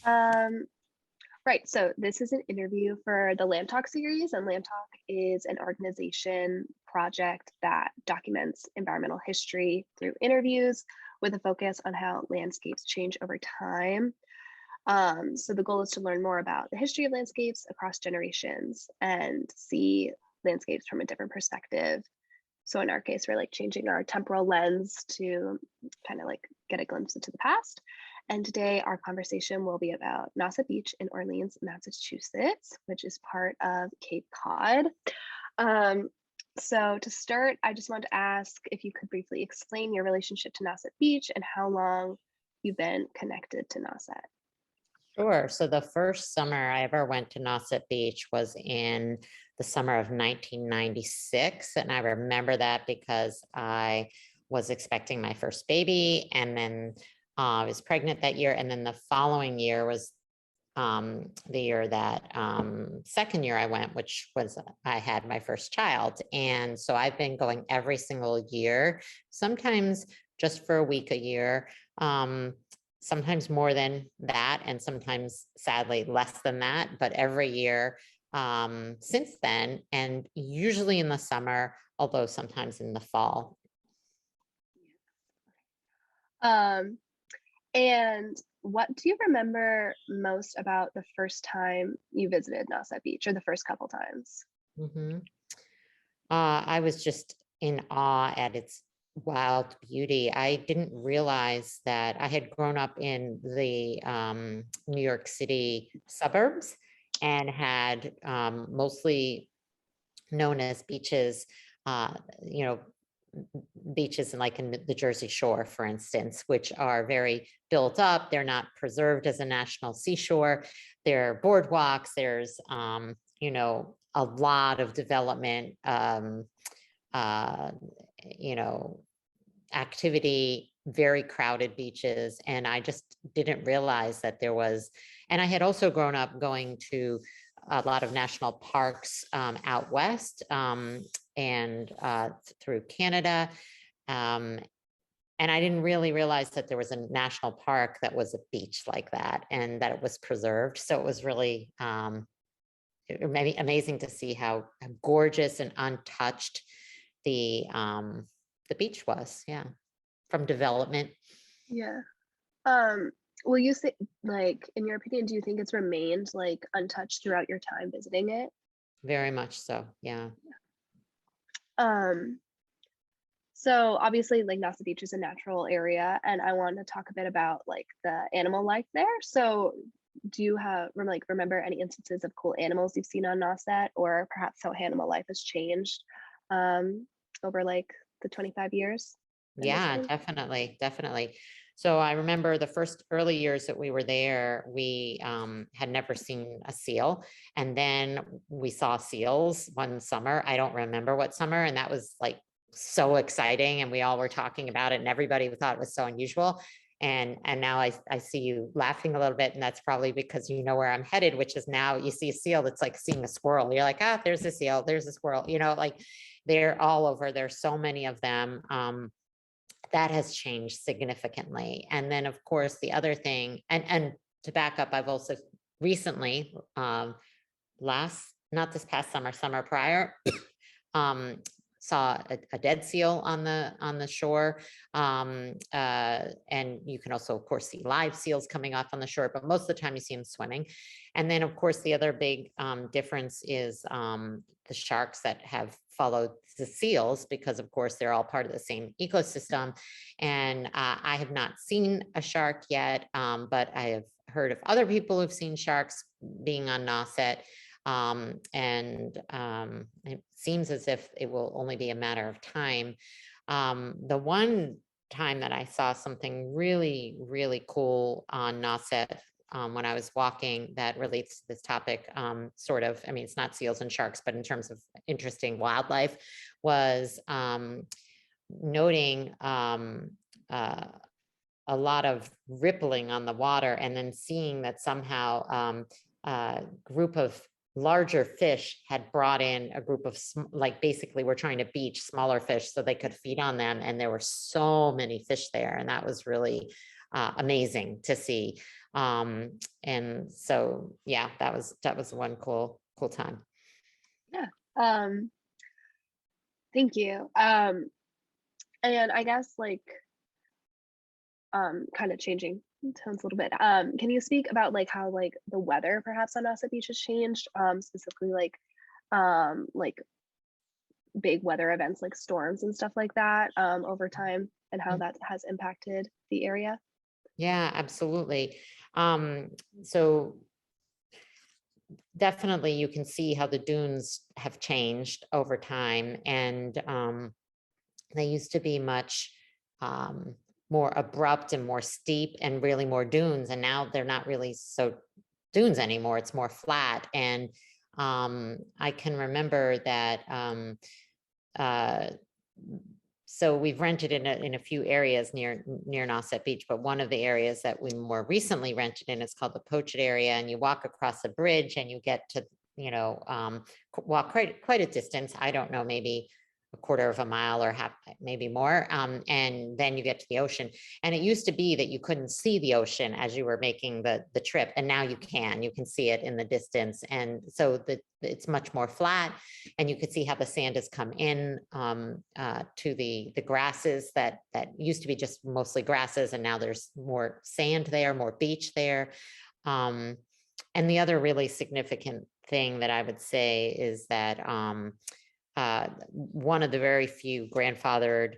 Um, right, so this is an interview for the LandTalk series, and LandTalk is an organization project that documents environmental history through interviews with a focus on how landscapes change over time. So the goal is to learn more about the history of landscapes across generations and see landscapes from a different perspective. So in our case, we're like changing our temporal lens to kind of like get a glimpse into the past. And today our conversation will be about Nauset Beach in Orleans, Massachusetts, which is part of Cape Cod. So to start, I just want to ask if you could briefly explain your relationship to Nauset Beach and how long you've been connected to Nauset. Sure. So the first summer I ever went to Nauset Beach was in the summer of 1996. And I remember that because I was expecting my first baby, and then I was pregnant that year. And then the following year was the year that second year I went, which was I had my first child. And so I've been going every single year, sometimes just for a week a year. Sometimes more than that, and sometimes sadly less than that, but every year since then, and usually in the summer, although sometimes in the fall. And what do you remember most about the first time you visited Nauset Beach, or the first couple times? I was just in awe at its wild beauty. I didn't realize that I had grown up in the New York City suburbs and had mostly known as beaches, beaches in the Jersey Shore, for instance, which are very built up. They're not preserved as a national seashore. There are boardwalks. There's, a lot of development, activity, very crowded beaches. And I just didn't realize that there was, and I had also grown up going to a lot of national parks out west and through Canada. And I didn't really realize that there was a national park that was a beach like that and that it was preserved. So it was really amazing to see how gorgeous and untouched the beach was, from development. Yeah. Will you say, like, in your opinion, do you think it's remained like untouched throughout your time visiting it? Very much so, yeah. So obviously, like, Nauset Beach is a natural area, and I want to talk a bit about like the animal life there. So do you remember any instances of cool animals you've seen on Nauset, or perhaps how animal life has changed over like the 25 years? Yeah, definitely. So I remember the first early years that we were there, we had never seen a seal. And then we saw seals one summer. I don't remember what summer. And that was like so exciting. And we all were talking about it and everybody thought it was so unusual. And now I see you laughing a little bit. And that's probably because you know where I'm headed, which is now you see a seal, that's like seeing a squirrel. You're like, there's a seal, there's a squirrel, like they're all over. There's so many of them. That has changed significantly. And then of course, the other thing, and to back up, I've also recently, not this past summer prior, saw a dead seal on the shore. And you can also, of course, see live seals coming off on the shore, but most of the time you see them swimming. And then of course, the other big difference is the sharks that have followed the seals, because of course they're all part of the same ecosystem. And I have not seen a shark yet, but I have heard of other people who've seen sharks being on Nauset. It seems as if it will only be a matter of time. The one time that I saw something really, really cool on Nauset when I was walking that relates to this topic, sort of, I mean, it's not seals and sharks, but in terms of interesting wildlife, was noting a lot of rippling on the water, and then seeing that somehow a group of larger fish had brought in a group of like basically we're trying to beach smaller fish so they could feed on them, and there were so many fish there, and that was really amazing to see. And so yeah, that was one cool time. Yeah. Thank you. And I guess like kind of changing tones a little bit. Can you speak about like how like the weather perhaps on Nauset Beach has changed? Specifically like big weather events like storms and stuff like that over time, and how that has impacted the area? Yeah, absolutely. So definitely you can see how the dunes have changed over time, and they used to be much more abrupt and more steep and really more dunes, and now they're not really so dunes anymore. It's more flat. And I can remember that uh, so we've rented in a few areas near Nauset Beach, but one of the areas that we more recently rented in is called the Poached area, and you walk across a bridge and you get to, walk quite a distance. I don't know, maybe a quarter of a mile or half, maybe more. And then you get to the ocean. And it used to be that you couldn't see the ocean as you were making the trip. And now you can see it in the distance. And so it's much more flat, and you could see how the sand has come in to the grasses that used to be just mostly grasses. And now there's more sand there, more beach there. And the other really significant thing that I would say is that one of the very few grandfathered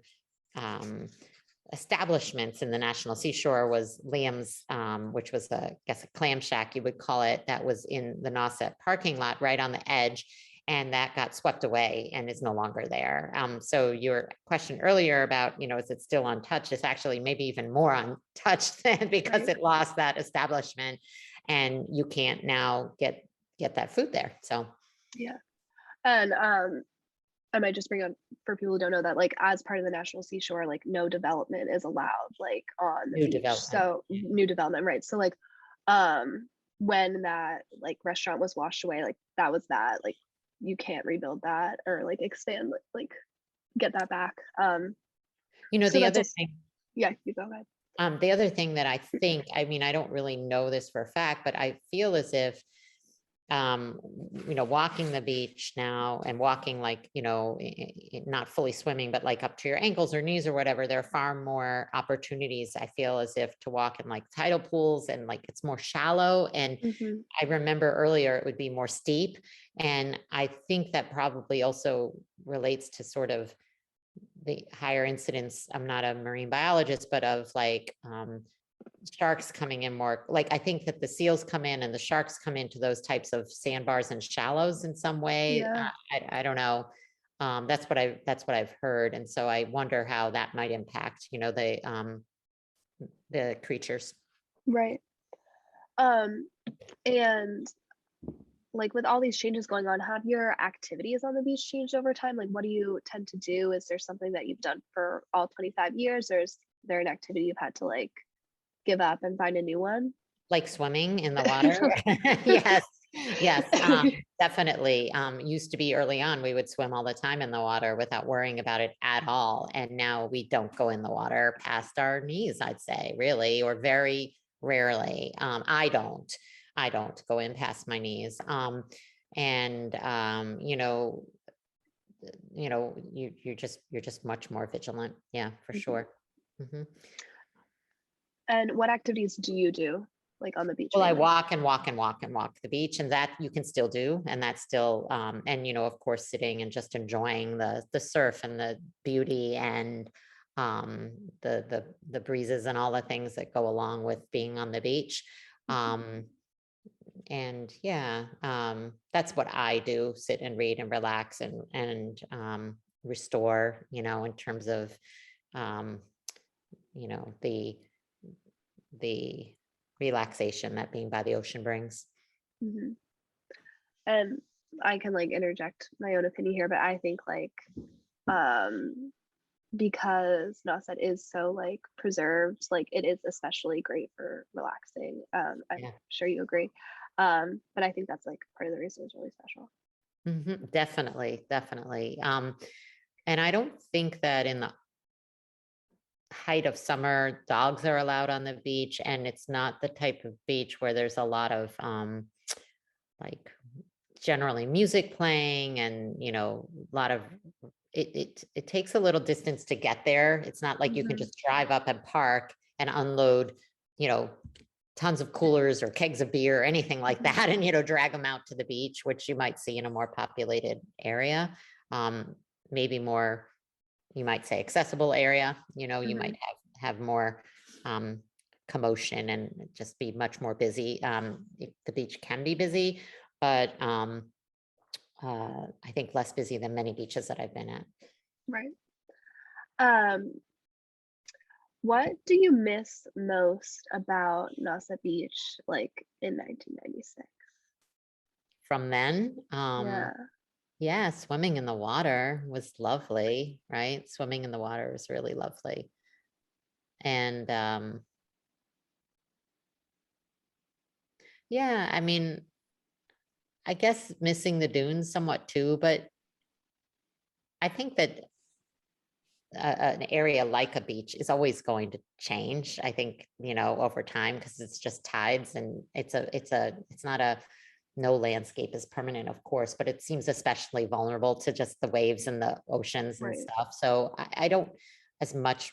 establishments in the National Seashore was Liam's, which was I guess a clam shack, you would call it, that was in the Nauset parking lot right on the edge. And that got swept away and is no longer there. So your question earlier about, is it still untouched? It's actually maybe even more untouched than because it lost that establishment, and you can't now get that food there. So Yeah. And I might just bring up for people who don't know that, like, as part of the National Seashore, like, no development is allowed, like, on the new beach. development. So new development, right? So like, when that like restaurant was washed away, like that was that. Like, you can't rebuild that or like expand, like get that back. So The that's other also, thing. yeah. You go ahead. The other thing that I think, I don't really know this for a fact, but I feel as if, walking the beach now and walking like, not fully swimming, but like up to your ankles or knees or whatever, there are far more opportunities, I feel as if, to walk in like tidal pools, and like it's more shallow. And Mm-hmm. I remember earlier it would be more steep. And I think that probably also relates to sort of the higher incidence. I'm not a marine biologist, but of like sharks coming in more. Like I think that the seals come in and the sharks come into those types of sandbars and shallows in some way. Yeah. I don't know. That's what I've heard, and so I wonder how that might impact the creatures. Right. And like with all these changes going on, have your activities on the beach changed over time? Like, what do you tend to do? Is there something that you've done for all 25 years, or is there an activity you've had to like give up and find a new one? Like swimming in the water. Yes. Yes, definitely. Used to be early on, we would swim all the time in the water without worrying about it at all. And now we don't go in the water past our knees, I'd say, really, or very rarely. I don't go in past my knees. And you're just much more vigilant. Yeah, for Mhm. sure. Mhm. And what activities do you do, like on the beach Well, I mainly? walk and walk and walk and walk the beach, and that you can still do, and that's still, and of course, sitting and just enjoying the surf and the beauty and the breezes and all the things that go along with being on the beach. Mhm. Um, and yeah, that's what I do: sit and read and relax and restore, in terms of um, the relaxation that being by the ocean brings. Mhm. And I can like interject my own opinion here, but I think like um because Nauset is so like preserved, like it is especially great for relaxing. I'm Yeah. sure you agree. But I think that's like part of the reason it's really special. Definitely, definitely. And I don't think that in the height of summer, dogs are allowed on the beach, and it's not the type of beach where there's a lot of like generally music playing and a lot of it takes a little distance to get there. It's not like you can Hmm. just drive up and park and unload, you know, tons of coolers or kegs of beer or anything like Hmm. that and drag them out to the beach, which you might see in a more populated area. Um, maybe more, you might say, accessible area. You Hmm. might have more commotion and just be much more busy. The beach can be busy, but I think less busy than many beaches that I've been at. Right. Um, what do you miss most about Nauset Beach, like in 1996? From then, Yeah. yeah, swimming in the water was lovely, right? Swimming in the water was really lovely. And yeah, I mean, I guess missing the dunes somewhat too, but I think that an area like a beach is always going to change. I think, over time, because it's just tides and it's not a, no landscape is permanent, of course, but it seems especially vulnerable to just the waves and the oceans and Right. stuff. So I don't as much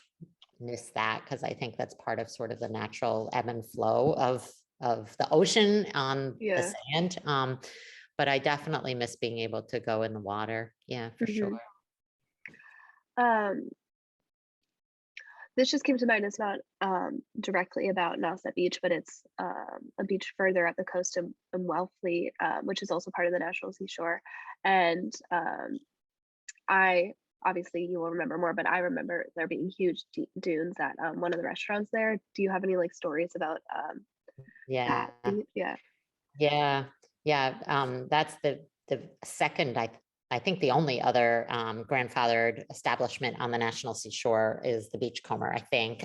miss that because I think that's part of sort of the natural ebb and flow of the ocean on the Yeah. sand. But I definitely miss being able to go in the water. Yeah, for sure. Hmm. Um, this just came to mind. It's not directly about Nauset Beach, but it's a beach further up the coast in Wellfleet, which is also part of the National Seashore. And I obviously you will remember more, but I remember there being huge dunes at one of the restaurants there. Do you have any like stories about that Yeah. beach? Yeah. Yeah, yeah. That's the second, I think the only other grandfathered establishment on the National Seashore is the Beachcomber, I think.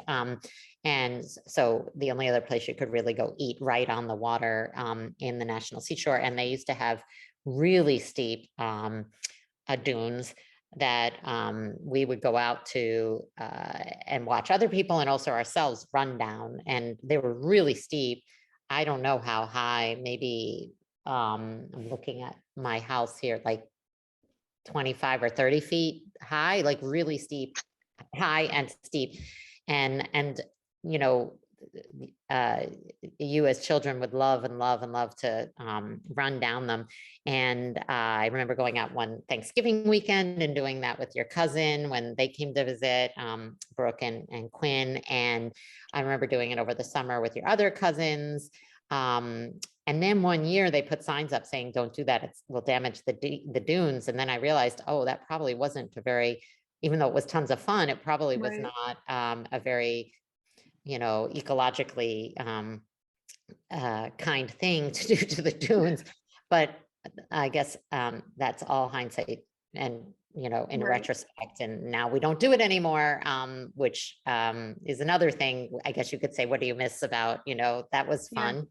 And so the only other place you could really go eat right on the water in the National Seashore. And they used to have really steep dunes that we would go out to and watch other people and also ourselves run down. And they were really steep. I don't know how high, maybe I'm looking at my house here, like 25 or 30 feet high, like really steep, high and steep. And you know, uh, you as children would love and love and love to run down them. And I remember going out one Thanksgiving weekend and doing that with your cousin when they came to visit, Brooke and Quinn. And I remember doing it over the summer with your other cousins. And then one year they put signs up saying, don't do that. It will damage the dunes. And then I realized, oh, that probably wasn't a very, even though it was tons of fun, it probably was Right. not a very, ecologically kind thing to do to the dunes. But I guess that's all hindsight and, in Right. retrospect. And now we don't do it anymore, which is another thing. I guess you could say, what do you miss about, that was Yeah.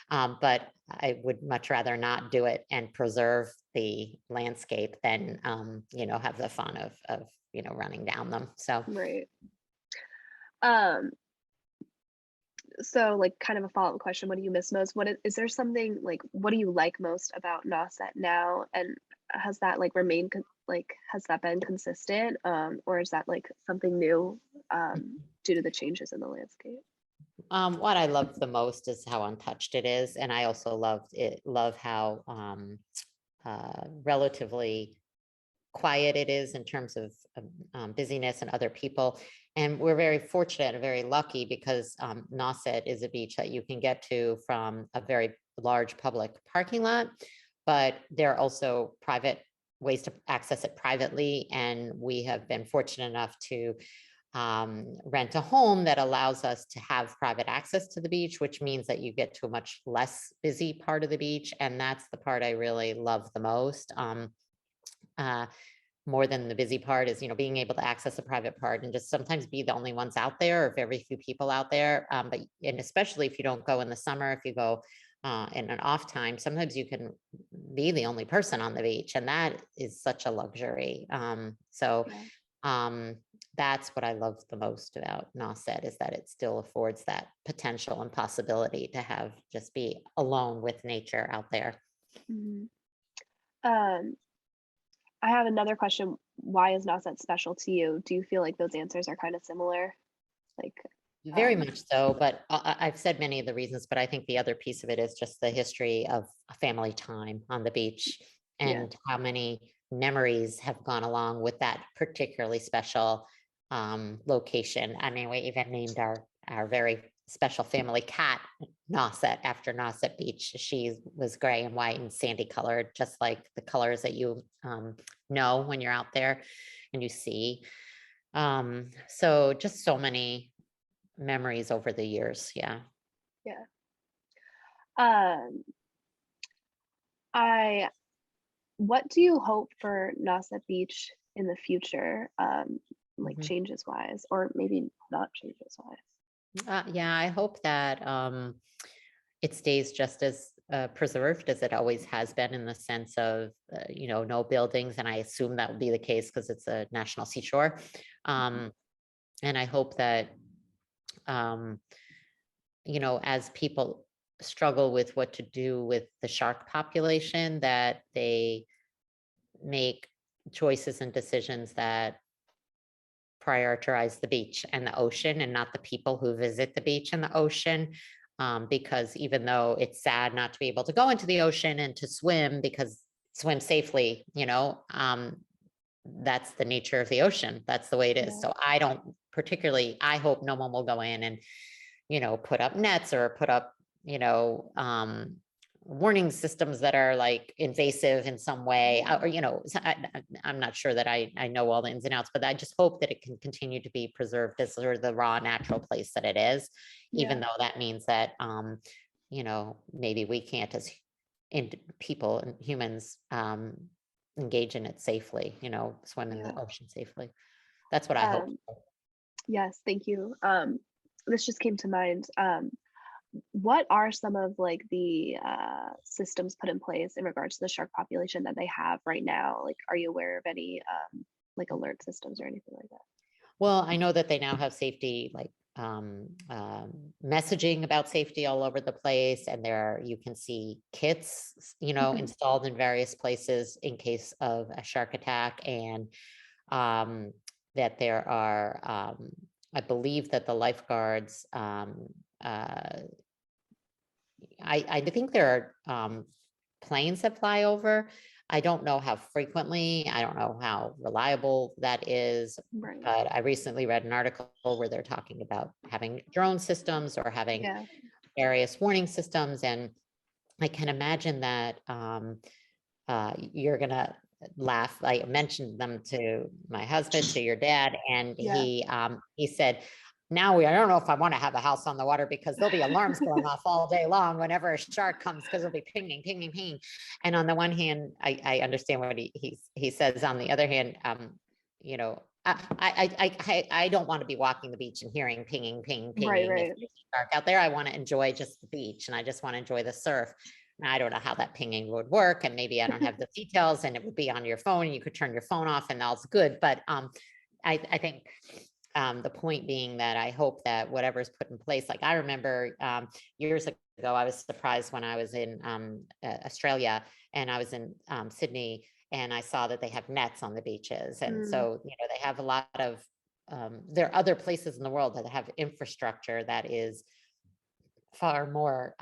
fun, but I would much rather not do it and preserve the landscape than, have the fun of, running down them. So, Right. Um, so like kind of a follow-up question, what do you miss most? Is there something like what do you like most about Nauset now? And has that like remained like has that been consistent? Or is that like something new due to the changes in the landscape? what I love the most is how untouched it is. And I also love how relatively quiet it is in terms of busyness and other people. And we're very fortunate and very lucky because Nauset is a beach that you can get to from a very large public parking lot, but there are also private ways to access it privately. And we have been fortunate enough to rent a home that allows us to have private access to the beach, which means that you get to a much less busy part of the beach. And that's the part I really love the most. Uh, more than the busy part is, being able to access the private part and just sometimes be the only ones out there or very few people out there. And especially if you don't go in the summer, if you go in an off time, sometimes you can be the only person on the beach, and that is such a luxury. So Yeah. um, that's what I love the most about Nauset, is that it still affords that potential and possibility to have just be alone with nature out there. Mhm. Um, I have another question. Why is Nauset special to you? Do you feel like those answers are kind of similar? Like, Very um, much so, but I've said many of the reasons, but I think the other piece of it is just the history of a family time on the beach yeah, and how many memories have gone along with that particularly special location. I mean, we even named our very special family cat Nauset after Nauset Beach. She was gray and white and sandy colored, just like the colors that you know when you're out there and you see. So just so many memories over the years. Yeah. yeah. Um, I What do you hope for Nauset Beach in the future? Like Mhm. changes wise, or maybe not changes wise. Yeah, I hope that it stays just as preserved as it always has been, in the sense of, no buildings. And I assume that will be the case because it's a national seashore. Mhm. Um, and I hope that, um, as people struggle with what to do with the shark population, that they make choices and decisions that prioritize the beach and the ocean and not the people who visit the beach and the ocean. Because even though it's sad not to be able to go into the ocean and to swim, because swim safely, that's the nature of the ocean. That's the way it is. Yeah, So I hope no one will go in and, put up nets or put up, you know, um, warning systems that are like invasive in some way. Or, I'm not sure that I know all the ins and outs, but I just hope that it can continue to be preserved as sort of the raw natural place that it is, even yeah, though that means that, maybe we can't, as in people and humans, engage in it safely, swim in yeah. the ocean safely. That's what I hope. Um, yes, thank you. This just came to mind. What are some of like the systems put in place in regards to the shark population that they have right now? Like, are you aware of any like alert systems or anything like that? Well, I know that they now have safety, like messaging about safety all over the place, and you can see kits, Mhm. installed in various places in case of a shark attack, and um, that there are, I believe that the lifeguards, uh, I think there are planes that fly over. I don't know how frequently, I don't know how reliable that is, Right. but I recently read an article where they're talking about having drone systems or having Yeah. various warning systems. And I can imagine that you're gonna laugh. I mentioned them to my husband, to your dad, and Yeah. he said, "Now I don't know if I want to have a house on the water because there'll be alarms going off all day long whenever a shark comes, because it'll be pinging, pinging, pinging." And on the one hand, I understand what he says. On the other hand, you know. I don't want to be walking the beach and hearing pinging, pinging, Right. pinging. If Right. there's a shark out there, I want to enjoy just the beach, and I just want to enjoy the surf. I don't know how that pinging would work, and maybe I don't have the details, and it would be on your phone. You could turn your phone off, and all's good. But I think the point being that I hope that whatever's put in place, like I remember years ago, I was surprised when I was in Australia, and I was in Sydney, and I saw that they have nets on the beaches, and Mm, so they have a lot of. There are other places in the world that have infrastructure that is far more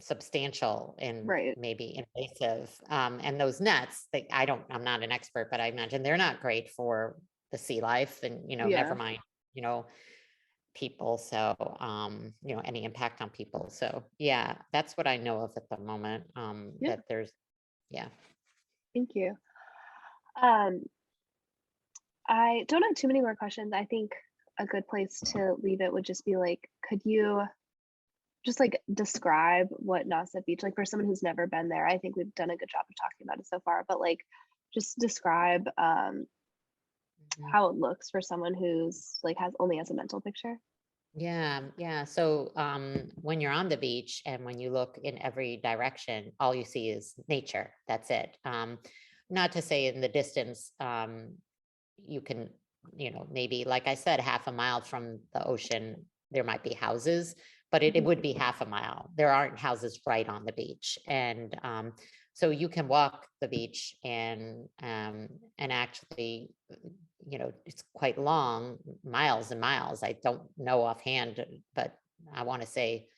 substantial and right. maybe invasive. And those nets, I'm not an expert, but I imagine they're not great for the sea life, and, never Yeah. mind, you know, people. So, any impact on people. So yeah, that's what I know of at the moment. Yeah. That there's, yeah. Thank you. Um, I don't have too many more questions. I think a good place to leave it would just be like, could you just like describe what Nauset Beach, like for someone who's never been there? I think we've done a good job of talking about it so far, but like, just describe Mhm. how it looks for someone who's like has only has a mental picture? Yeah, yeah. So when you're on the beach and when you look in every direction, all you see is nature. That's it. Not to say in the distance, you can, maybe, like I said, half a mile from the ocean, there might be houses, but it Mhm. would be half a mile. There aren't houses right on the beach. And so you can walk the beach and actually, it's quite long, miles and miles. I don't know offhand, but I want to say,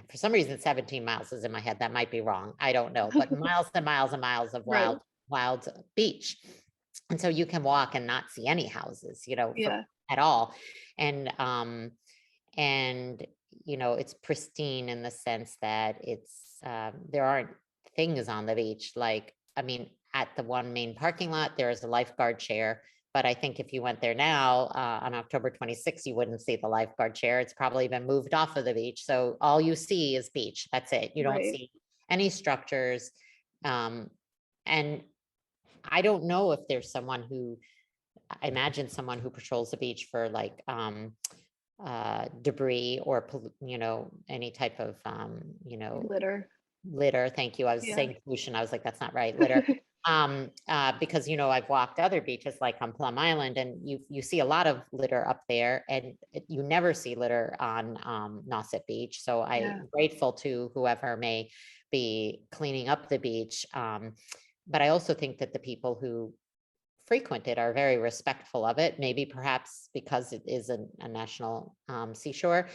for some reason, 17 miles is in my head. That might be wrong. I don't know, but miles and miles and miles of Right. wild beach. And so you can walk and not see any houses, Yeah. at all. And, and, it's pristine in the sense that there aren't things on the beach. Like, I mean, at the one main parking lot, there is a lifeguard chair. But I think if you went there now, on October 26th, you wouldn't see the lifeguard chair. It's probably been moved off of the beach. So all you see is beach. That's it. You don't Right. see any structures. Um, and I don't know if there's someone who, I imagine someone who patrols the beach for like debris or any type of Litter. litter. Thank you. I was Yeah. saying pollution. I was like, that's not right. Litter. Because I've walked other beaches like on Plum Island, and you see a lot of litter up there, and you never see litter on Nauset Beach. So Yeah. I'm grateful to whoever may be cleaning up the beach. But I also think that the people who frequent it are very respectful of it, maybe perhaps because it is a national seashore,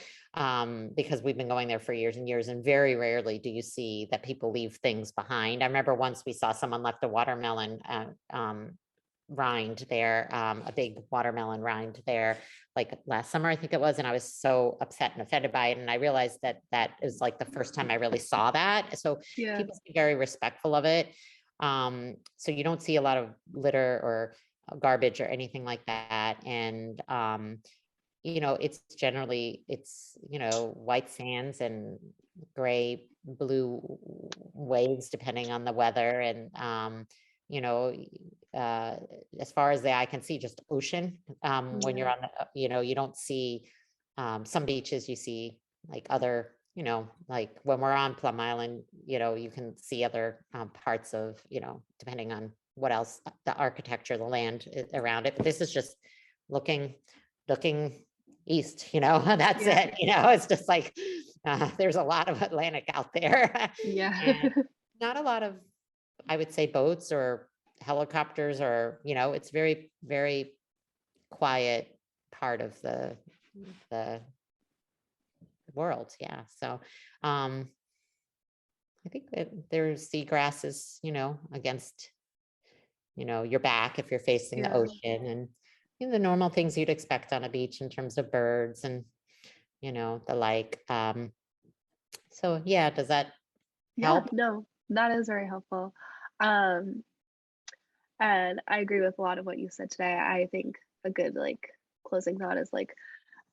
because we've been going there for years and years, and very rarely do you see that people leave things behind. I remember once we saw someone left a watermelon rind there, a big watermelon rind there, like last summer, I think it was, and I was so upset and offended by it. And I realized that that is like the first time I really saw that. So Yeah. people seem very respectful of it. So you don't see a lot of litter or garbage or anything like that. And it's generally white sands and gray, blue waves depending on the weather. And you know, uh, as far as the eye can see, just ocean. When you're Yeah. on the, you don't see some beaches, you see like other, like when we're on Plum Island, you can see other parts of, depending on what else, the architecture, the land around it. But this is just looking, looking east, that's Yeah. it. It's just like there's a lot of Atlantic out there. Yeah. And not a lot of, I would say, boats or helicopters, or it's very, very quiet part of the world. Yeah. So I think that there's seagrasses, against, your back if you're facing the Yeah. ocean, and the normal things you'd expect on a beach in terms of birds and the like. So yeah, does that Yeah. help? No, that is very helpful. Um, and I agree with a lot of what you said today. I think a good like closing thought is like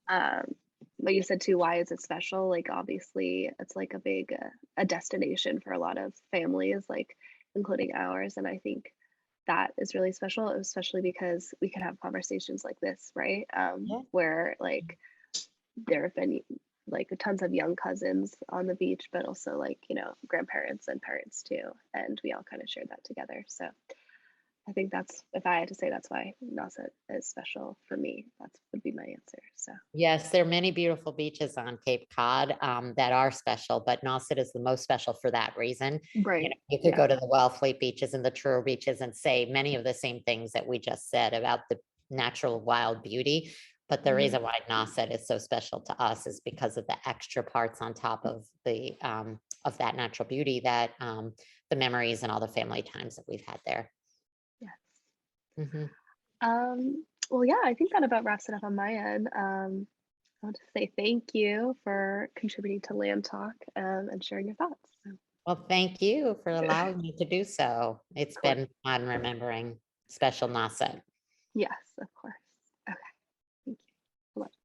um what you said too, why is it special? Like obviously it's like a big a destination for a lot of families, like including ours. And I think that is really special, especially because we can have conversations like this, right? Yeah. Where like there have been like tons of young cousins on the beach, but also like, grandparents and parents too. And we all kind of shared that together. So I think that's, if I had to say that's why Nauset is special for me, that would be my answer. So, Yes, there are many beautiful beaches on Cape Cod that are special, but Nauset is the most special for that reason. right. You could Yeah. go to the Wellfleet beaches and the Truro beaches and say many of the same things that we just said about the natural wild beauty. But the Mhm. reason why Nauset is so special to us is because of the extra parts on top of the of that natural beauty, that the memories and all the family times that we've had there. Yes. Mhm. Well, yeah, I think that about wraps it up on my end. I want to say thank you for contributing to Land Talk and sharing your thoughts. So, Well, thank you for allowing me to do so. It's of course. been fun remembering special Nauset. Yes, of course. Okay. Thank you. Bye.